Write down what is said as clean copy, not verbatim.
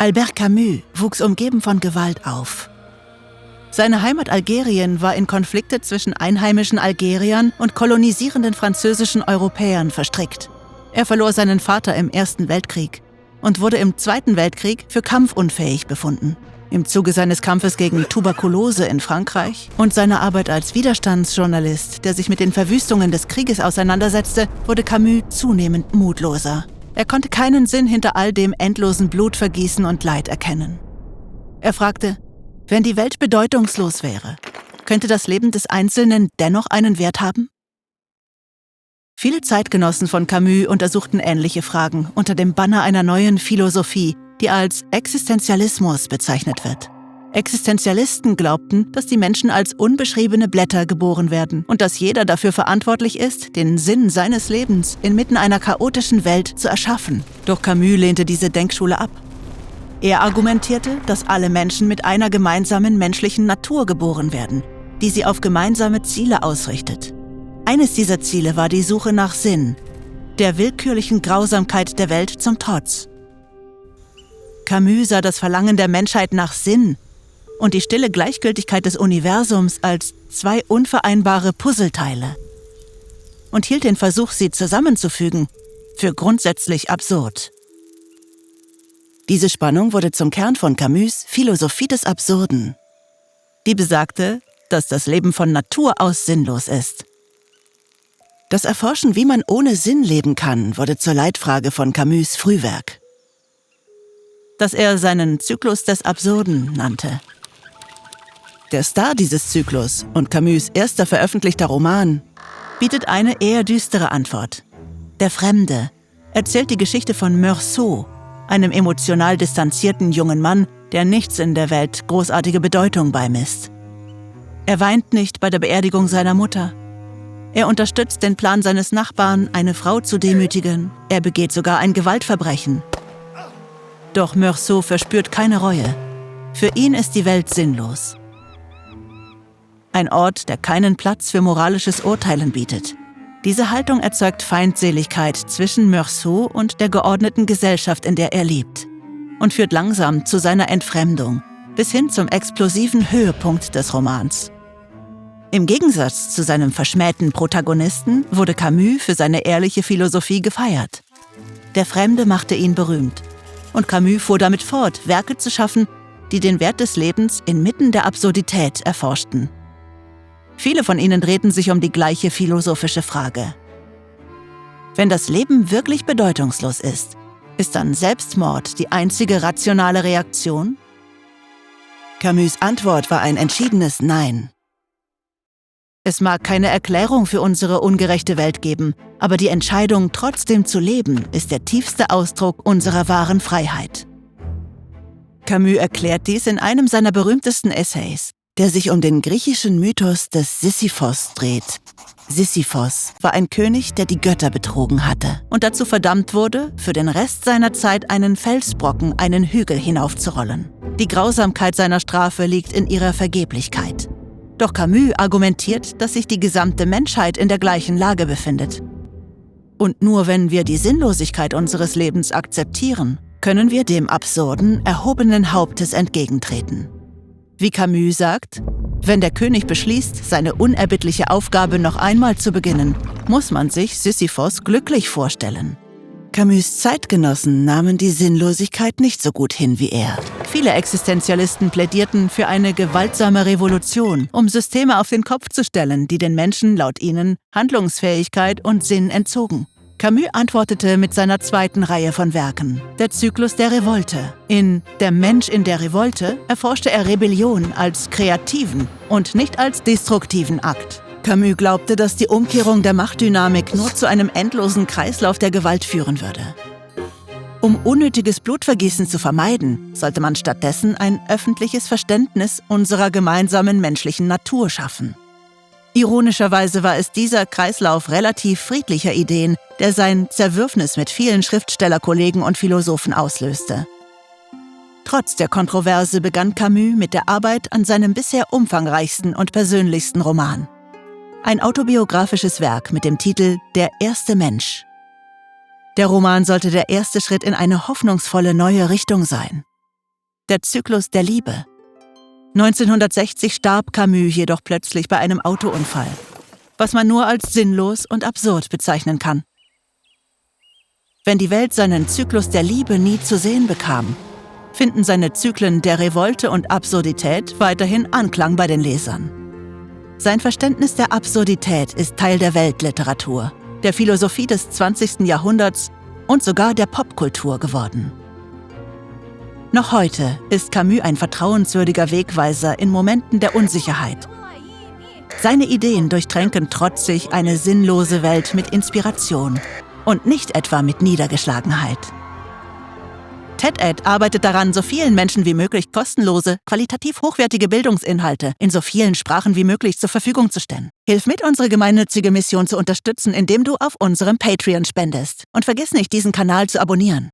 Albert Camus wuchs umgeben von Gewalt auf. Seine Heimat Algerien war in Konflikte zwischen einheimischen Algeriern und kolonisierenden französischen Europäern verstrickt. Er verlor seinen Vater im Ersten Weltkrieg und wurde im Zweiten Weltkrieg für kampfunfähig befunden. Im Zuge seines Kampfes gegen Tuberkulose in Frankreich und seiner Arbeit als Widerstandsjournalist, der sich mit den Verwüstungen des Krieges auseinandersetzte, wurde Camus zunehmend mutloser. Er konnte keinen Sinn hinter all dem endlosen Blutvergießen und Leid erkennen. Er fragte, wenn die Welt bedeutungslos wäre, könnte das Leben des Einzelnen dennoch einen Wert haben? Viele Zeitgenossen von Camus untersuchten ähnliche Fragen unter dem Banner einer neuen Philosophie, die als Existenzialismus bezeichnet wird. Existenzialisten glaubten, dass die Menschen als unbeschriebene Blätter geboren werden und dass jeder dafür verantwortlich ist, den Sinn seines Lebens inmitten einer chaotischen Welt zu erschaffen. Doch Camus lehnte diese Denkschule ab. Er argumentierte, dass alle Menschen mit einer gemeinsamen menschlichen Natur geboren werden, die sie auf gemeinsame Ziele ausrichtet. Eines dieser Ziele war die Suche nach Sinn, der willkürlichen Grausamkeit der Welt zum Trotz. Camus sah das Verlangen der Menschheit nach Sinn und die stille Gleichgültigkeit des Universums als zwei unvereinbare Puzzleteile und hielt den Versuch, sie zusammenzufügen, für grundsätzlich absurd. Diese Spannung wurde zum Kern von Camus' Philosophie des Absurden. Die besagte, dass das Leben von Natur aus sinnlos ist. Das Erforschen, wie man ohne Sinn leben kann, wurde zur Leitfrage von Camus' Frühwerk, das er seinen Zyklus des Absurden nannte. Der Star dieses Zyklus und Camus' erster veröffentlichter Roman bietet eine eher düstere Antwort. Der Fremde erzählt die Geschichte von Meursault, einem emotional distanzierten jungen Mann, der nichts in der Welt großartige Bedeutung beimisst. Er weint nicht bei der Beerdigung seiner Mutter. Er unterstützt den Plan seines Nachbarn, eine Frau zu demütigen. Er begeht sogar ein Gewaltverbrechen. Doch Meursault verspürt keine Reue. Für ihn ist die Welt sinnlos. Ein Ort, der keinen Platz für moralisches Urteilen bietet. Diese Haltung erzeugt Feindseligkeit zwischen Meursault und der geordneten Gesellschaft, in der er lebt, und führt langsam zu seiner Entfremdung, bis hin zum explosiven Höhepunkt des Romans. Im Gegensatz zu seinem verschmähten Protagonisten wurde Camus für seine ehrliche Philosophie gefeiert. Der Fremde machte ihn berühmt, und Camus fuhr damit fort, Werke zu schaffen, die den Wert des Lebens inmitten der Absurdität erforschten. Viele von ihnen drehten sich um die gleiche philosophische Frage. Wenn das Leben wirklich bedeutungslos ist, ist dann Selbstmord die einzige rationale Reaktion? Camus' Antwort war ein entschiedenes Nein. Es mag keine Erklärung für unsere ungerechte Welt geben, aber die Entscheidung, trotzdem zu leben, ist der tiefste Ausdruck unserer wahren Freiheit. Camus erklärt dies in einem seiner berühmtesten Essays, der sich um den griechischen Mythos des Sisyphos dreht. Sisyphos war ein König, der die Götter betrogen hatte und dazu verdammt wurde, für den Rest seiner Zeit einen Felsbrocken einen Hügel hinaufzurollen. Die Grausamkeit seiner Strafe liegt in ihrer Vergeblichkeit. Doch Camus argumentiert, dass sich die gesamte Menschheit in der gleichen Lage befindet. Und nur wenn wir die Sinnlosigkeit unseres Lebens akzeptieren, können wir dem absurden, erhobenen Hauptes entgegentreten. Wie Camus sagt, wenn der König beschließt, seine unerbittliche Aufgabe noch einmal zu beginnen, muss man sich Sisyphos glücklich vorstellen. Camus' Zeitgenossen nahmen die Sinnlosigkeit nicht so gut hin wie er. Viele Existenzialisten plädierten für eine gewaltsame Revolution, um Systeme auf den Kopf zu stellen, die den Menschen laut ihnen Handlungsfähigkeit und Sinn entzogen. Camus antwortete mit seiner zweiten Reihe von Werken, der Zyklus der Revolte. In »Der Mensch in der Revolte« erforschte er Rebellion als kreativen und nicht als destruktiven Akt. Camus glaubte, dass die Umkehrung der Machtdynamik nur zu einem endlosen Kreislauf der Gewalt führen würde. Um unnötiges Blutvergießen zu vermeiden, sollte man stattdessen ein öffentliches Verständnis unserer gemeinsamen menschlichen Natur schaffen. Ironischerweise war es dieser Kreislauf relativ friedlicher Ideen, der sein Zerwürfnis mit vielen Schriftstellerkollegen und Philosophen auslöste. Trotz der Kontroverse begann Camus mit der Arbeit an seinem bisher umfangreichsten und persönlichsten Roman. Ein autobiografisches Werk mit dem Titel »Der erste Mensch«. Der Roman sollte der erste Schritt in eine hoffnungsvolle neue Richtung sein. der Zyklus der Liebe. 1960 starb Camus jedoch plötzlich bei einem Autounfall, was man nur als sinnlos und absurd bezeichnen kann. Wenn die Welt seinen Zyklus der Liebe nie zu sehen bekam, finden seine Zyklen der Revolte und Absurdität weiterhin Anklang bei den Lesern. Sein Verständnis der Absurdität ist Teil der Weltliteratur, der Philosophie des 20. Jahrhunderts und sogar der Popkultur geworden. Noch heute ist Camus ein vertrauenswürdiger Wegweiser in Momenten der Unsicherheit. Seine Ideen durchtränken trotzig eine sinnlose Welt mit Inspiration und nicht etwa mit Niedergeschlagenheit. TED-Ed arbeitet daran, so vielen Menschen wie möglich kostenlose, qualitativ hochwertige Bildungsinhalte in so vielen Sprachen wie möglich zur Verfügung zu stellen. Hilf mit, unsere gemeinnützige Mission zu unterstützen, indem du auf unserem Patreon spendest. Und vergiss nicht, diesen Kanal zu abonnieren.